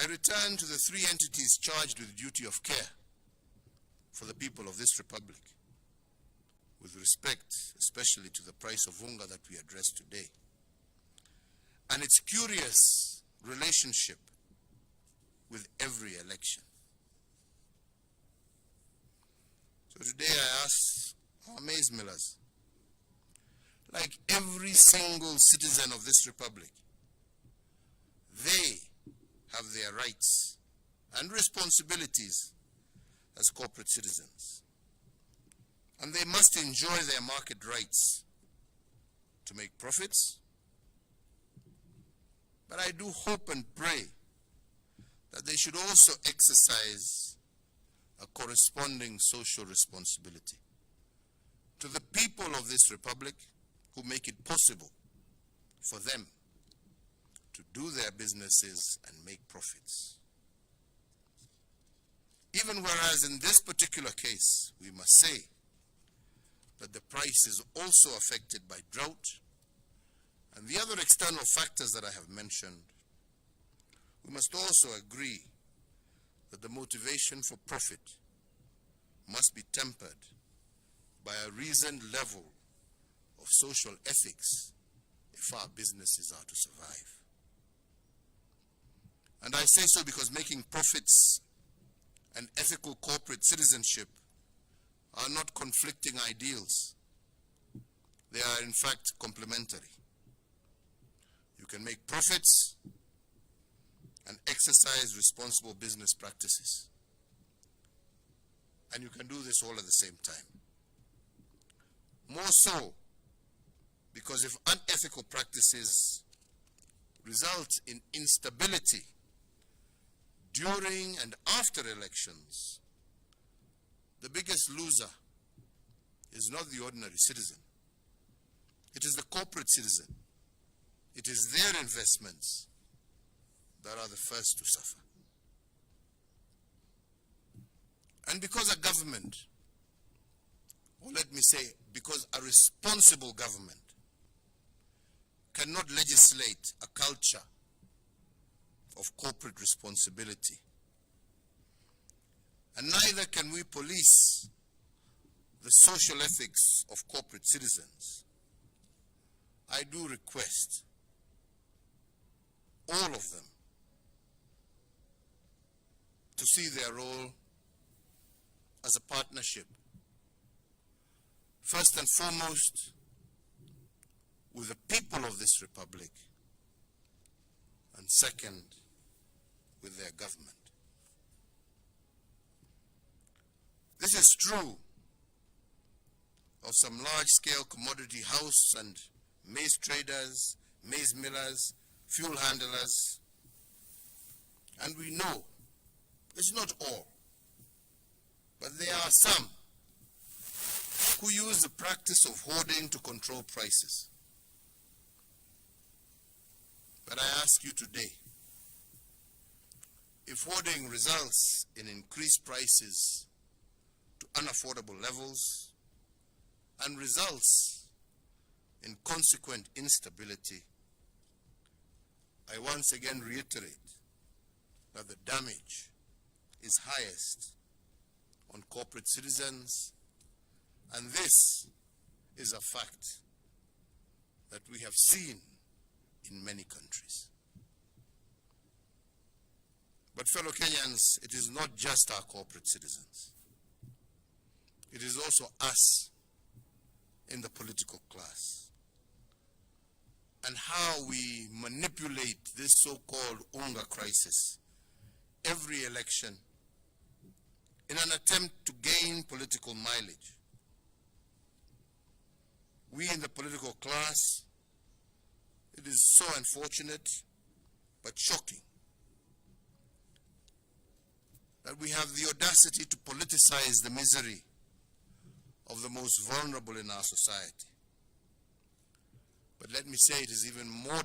I return to the three entities charged with duty of care for the people of this republic, with respect especially to the price of unga that we address today, and its curious relationship with every election. So today I ask our maize millers, like every single citizen of this republic, they have their rights and responsibilities as corporate citizens. And they must enjoy their market rights to make profits. But I do hope and pray that they should also exercise a corresponding social responsibility to the people of this republic who make it possible for them to do their businesses and make profits. Even whereas in this particular case, we must say that the price is also affected by drought and the other external factors that I have mentioned, we must also agree that the motivation for profit must be tempered by a reasoned level of social ethics if our businesses are to survive. And I say so because making profits and ethical corporate citizenship are not conflicting ideals. They are in fact complementary. You can make profits and exercise responsible business practices. And you can do this all at the same time. More so, because if unethical practices result in instability during and after elections, the biggest loser is not the ordinary citizen. It is the corporate citizen. It is their investments that are the first to suffer. And because a government, or let me say, because a responsible government cannot legislate a culture of corporate responsibility, and neither can we police the social ethics of corporate citizens, I do request all of them to see their role as a partnership, first and foremost with the people of this republic, and second with their government. This is true of some large-scale commodity house and maize traders, maize millers, fuel handlers, and we know it's not all, but there are some who use the practice of hoarding to control prices. But I ask you today, if hoarding results in increased prices to unaffordable levels and results in consequent instability, I once again reiterate that the damage is highest on corporate citizens, and this is a fact that we have seen in many countries. But fellow Kenyans, it is not just our corporate citizens. It is also us in the political class, and how we manipulate this so-called unga crisis every election in an attempt to gain political mileage. We in the political class, it is so unfortunate but shocking that we have the audacity to politicize the misery of the most vulnerable in our society. But let me say, it is even more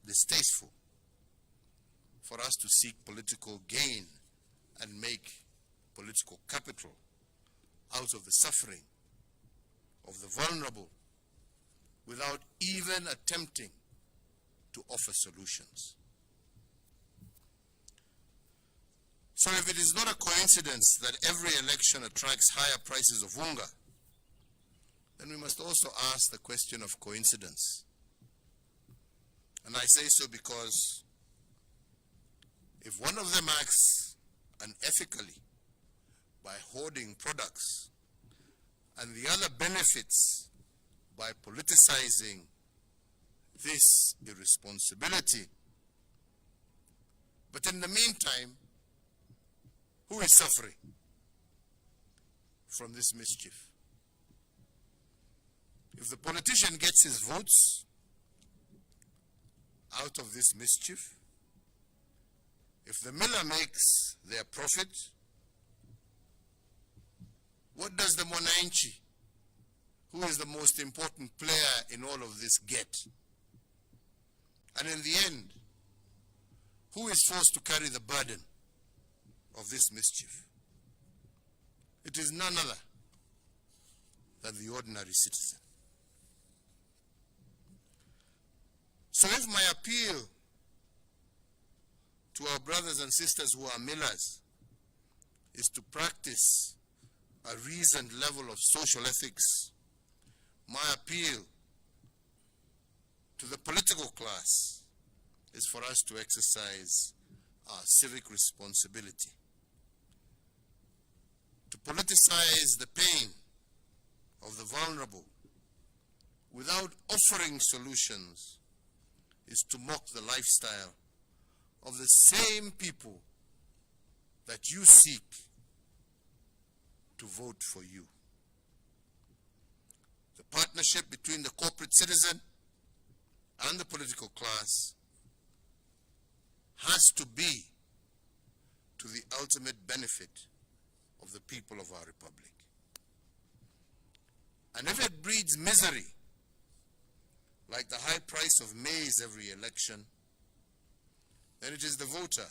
distasteful for us to seek political gain and make political capital out of the suffering of the vulnerable without even attempting to offer solutions. So if it is not a coincidence that every election attracts higher prices of unga, then we must also ask the question of coincidence. And I say so because if one of them acts unethically by hoarding products and the other benefits by politicizing this irresponsibility, but in the meantime, who is suffering from this mischief? If the politician gets his votes out of this mischief, if the miller makes their profit, what does the mwananchi, who is the most important player in all of this, get? And in the end, who is forced to carry the burden of this mischief? It is none other than the ordinary citizen. So if my appeal to our brothers and sisters who are millers is to practice a reasoned level of social ethics, my appeal to the political class is for us to exercise our civic responsibility. To politicize the pain of the vulnerable without offering solutions is to mock the lifestyle of the same people that you seek to vote for you. The partnership between the corporate citizen and the political class has to be to the ultimate benefit of the people of our republic. And if it breeds misery, like the high price of maize every election, then it is the voter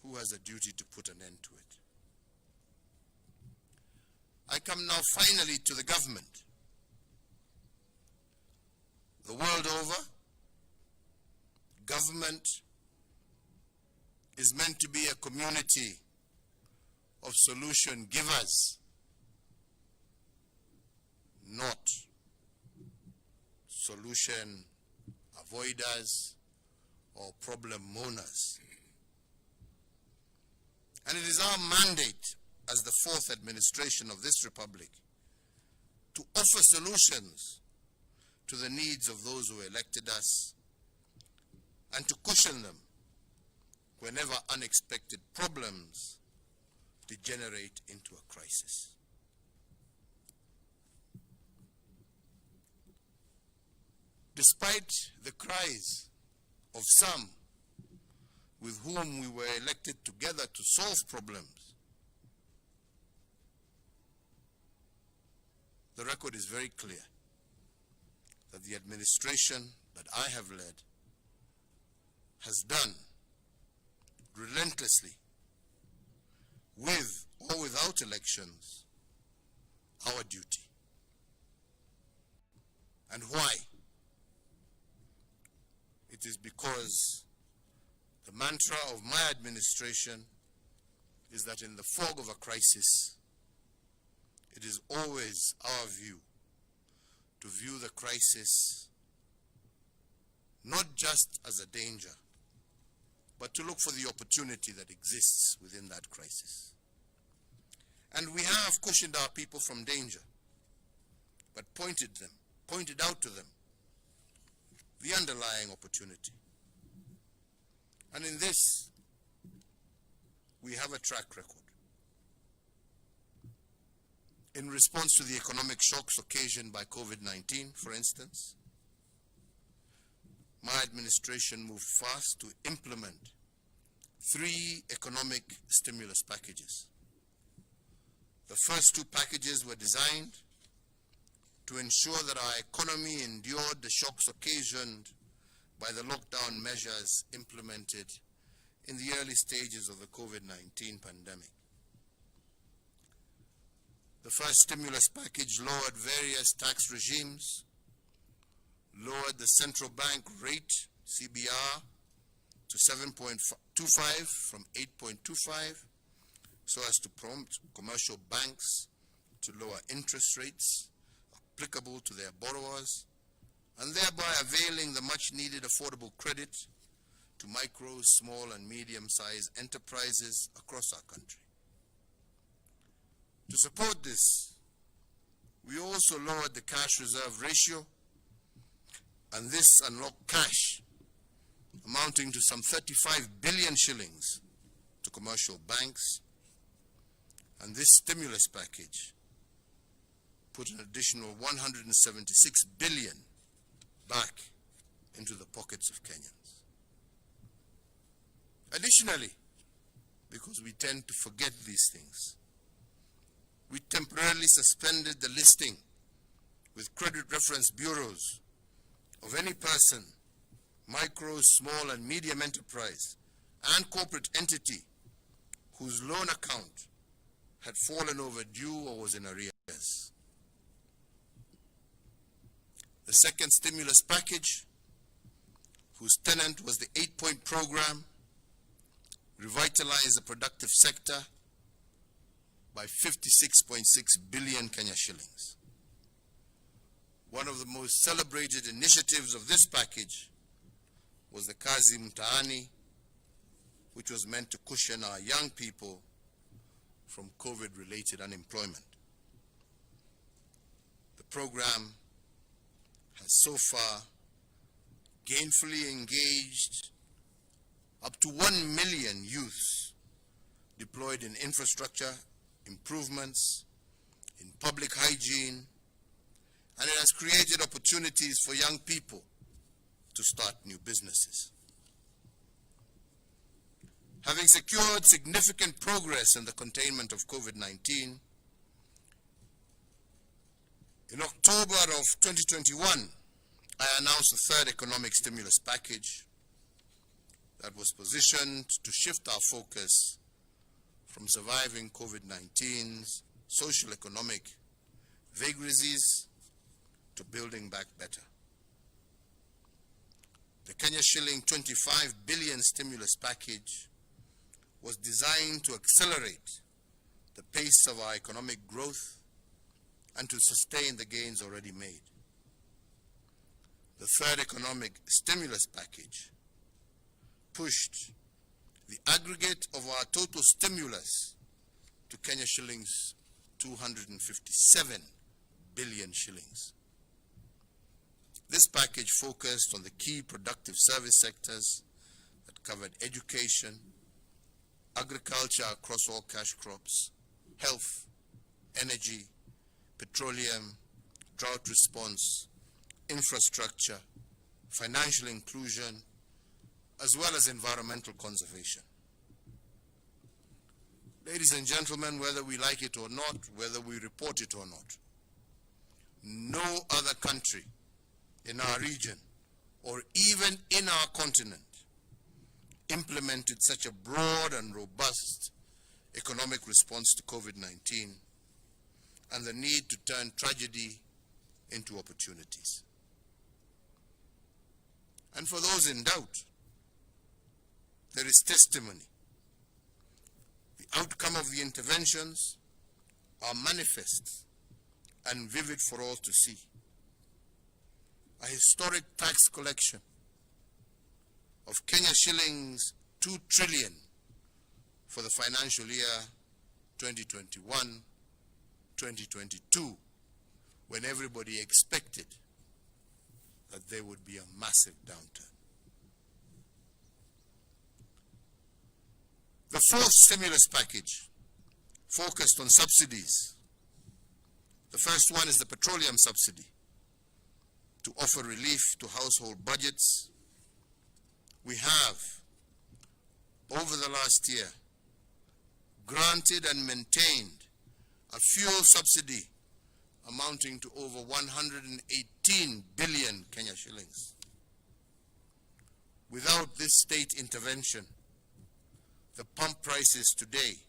who has a duty to put an end to it. I come now finally to the government. The world over, government is meant to be a community of solution givers, not solution avoiders or problem moaners. And it is our mandate as the fourth administration of this republic to offer solutions to the needs of those who elected us and to cushion them whenever unexpected problems degenerate into a crisis. Despite the cries of some with whom we were elected together to solve problems, the record is very clear that the administration that I have led has done relentlessly, with or without elections, our duty. And why? It is because the mantra of my administration is that in the fog of a crisis, it is always our view to view the crisis not just as a danger, but to look for the opportunity that exists within that crisis. And we have cushioned our people from danger, but pointed out to them the underlying opportunity. And in this, we have a track record. In response to the economic shocks occasioned by COVID-19, for instance, my administration moved fast to implement 3 economic stimulus packages. The first 2 packages were designed to ensure that our economy endured the shocks occasioned by the lockdown measures implemented in the early stages of the COVID-19 pandemic. The first stimulus package lowered various tax regimes, lowered the central bank rate, CBR, to 7.25 from 8.25, so as to prompt commercial banks to lower interest rates applicable to their borrowers, and thereby availing the much needed affordable credit to micro, small and medium-sized enterprises across our country. To support this, we also lowered the cash reserve ratio, and this unlocked cash amounting to some 35 billion shillings to commercial banks, and this stimulus package put an additional 176 billion back into the pockets of Kenyans. Additionally, because we tend to forget these things, we temporarily suspended the listing with credit reference bureaus of any person, micro, small and medium enterprise and corporate entity whose loan account had fallen overdue or was in arrears. The second stimulus package, whose tenant was the 8-point program, revitalized the productive sector by 56.6 billion Kenya shillings. One of the most celebrated initiatives of this package was the Kazi Mtaani, which was meant to cushion our young people from COVID-related unemployment. The program has so far gainfully engaged up to 1 million youths deployed in infrastructure improvements, in public hygiene, and it has created opportunities for young people to start new businesses. Having secured significant progress in the containment of COVID-19, in October of 2021, I announced the third economic stimulus package that was positioned to shift our focus from surviving COVID-19's social economic vagaries to building back better. The Kenya shilling 25 billion stimulus package was designed to accelerate the pace of our economic growth and to sustain the gains already made. The third economic stimulus package pushed the aggregate of our total stimulus to Kenya shillings 257 billion shillings. This package focused on the key productive service sectors that covered education, agriculture across all cash crops, health, energy, petroleum, drought response, infrastructure, financial inclusion, as well as environmental conservation. Ladies and gentlemen, whether we like it or not, whether we report it or not, no other country in our region or even in our continent implemented such a broad and robust economic response to COVID-19 and the need to turn tragedy into opportunities. And for those in doubt, there is testimony. The outcome of the interventions are manifest and vivid for all to see. A historic tax collection of Kenya shillings 2 trillion for the financial year 2021-2022, when everybody expected that there would be a massive downturn. The fourth stimulus package focused on subsidies. The first one is the petroleum subsidy, to offer relief to household budgets. We have, over the last year, granted and maintained a fuel subsidy amounting to over 118 billion Kenya shillings. Without this state intervention, the pump prices today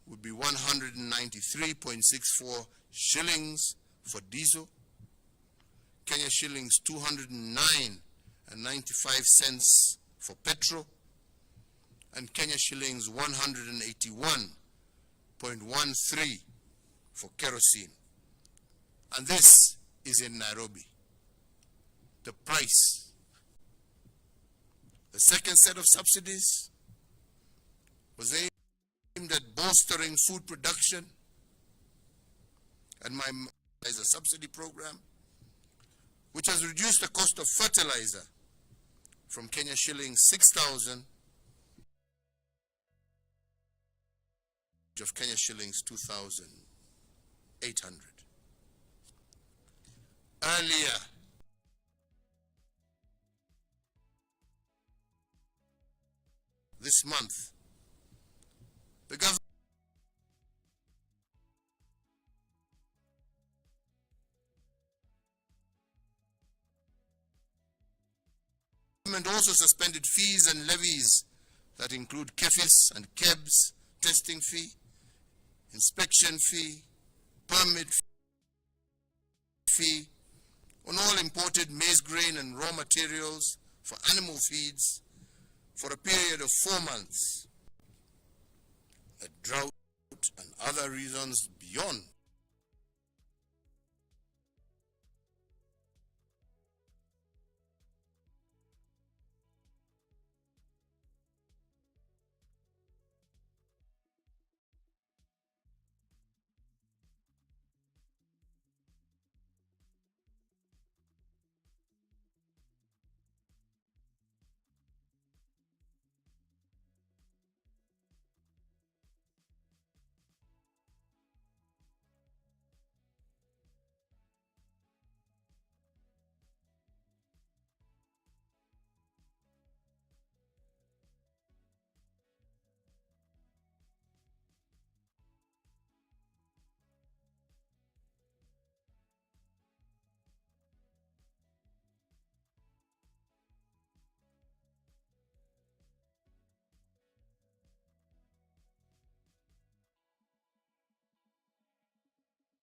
would be 193.64 shillings for diesel, Kenya shillings 209.95 for petrol and Kenya shillings 181.13 for kerosene. And this is in Nairobi. The price. The second set of subsidies was aimed at bolstering food production, and is a subsidy program which has reduced the cost of fertilizer from Kenya shillings 6,000 of Kenya shillings 2,800. Earlier, this month, the government also suspended fees and levies that include KEFIS and KEBS, testing fee, inspection fee, permit fee on all imported maize grain and raw materials for animal feeds for a period of 4 months. The drought and other reasons beyond